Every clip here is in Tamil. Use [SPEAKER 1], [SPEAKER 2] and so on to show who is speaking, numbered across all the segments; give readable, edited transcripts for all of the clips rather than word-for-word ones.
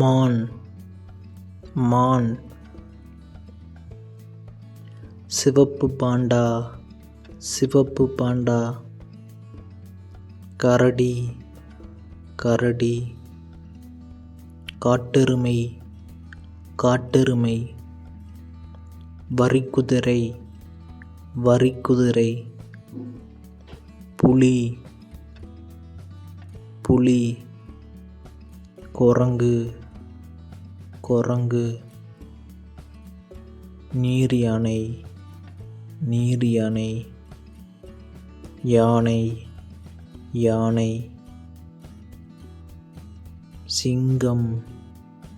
[SPEAKER 1] மான் மான். சிவப்பு பாண்டா சிவப்பு பாண்டா. கரடி கரடி. காட்டெருமை காட்டெருமை. வரிக்குதிரை வரிக்குதிரை. புலி புலி. குரங்கு குரங்கு. நீர் யானை நீர் யானை. யானை யானை. சிங்கம்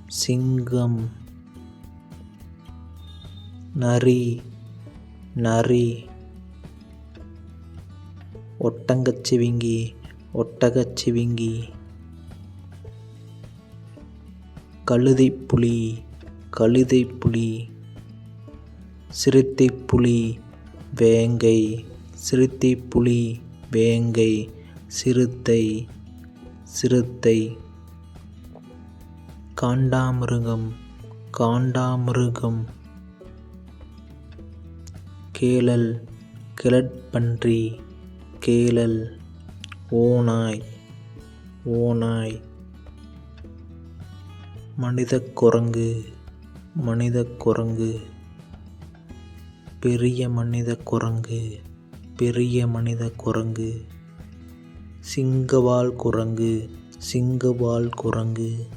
[SPEAKER 1] சிங்கம். நரி நரி. ஒட்டகச்சிவிங்கி ஒட்டகச்சிவிங்கி. கழுதைப்புலி கழுதைப்புலி. சிறுத்தைப்புலி வேங்கை சிறுத்தைப்புலி வேங்கை. சிறுத்தை சிறுத்தை. காண்டாமிருகம் காண்டாமிருகம். கேழல் கிழற்பன்றி கேழல். ஓநாய் ஓநாய். மனிதக் குரங்கு மனிதக் குரங்கு. பெரிய மனிதக் குரங்கு பெரிய மனிதக் குரங்கு. சிங்கவால் குரங்கு சிங்கவால் குரங்கு.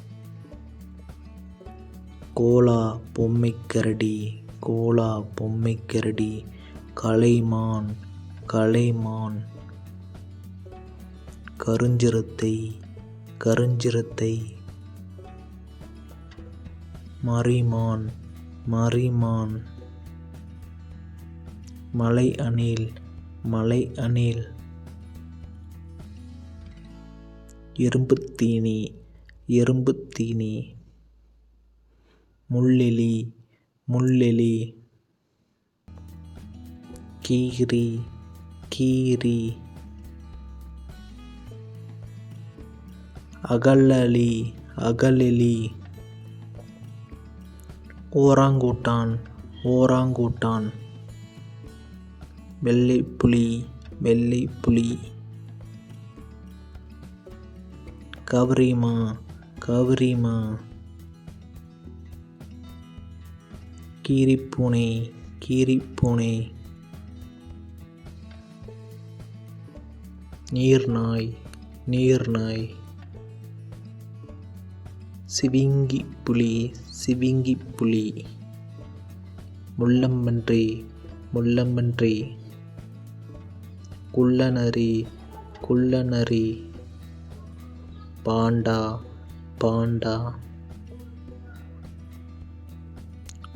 [SPEAKER 1] கோலா பொம்மைக்கரடி கோலா பொம்மைக்கரடி. கலைமான் கலைமான். கருஞ்சிறுத்தை கருஞ்சிறுத்தை. மறிமான் மறிமான். மலை அணில் மலை அணில். எறும்புத்தீனி எறும்புத்தீனி. முள்ளெலி முள்ளெலி. கீரி கீரி. அகலெலி அகலெலி. Orangutan orangutan. வெள்ளைப்புலி வெள்ளைப்புலி. கவரிமா கவரிமா. கீரிப்பூனை கீரிப்பூனை. நீர்நாய் நீர்நாய். சிவிங்கிப்புலி சிவிங்கிப்புலி. முள்ளம்பன்றி முள்ளம்பன்றி. குள்ளநரி குள்ளநரி. Panda panda.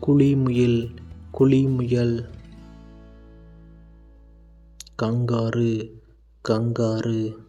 [SPEAKER 1] குழிமுயல் குழிமுயல். Kangaroo kangaroo.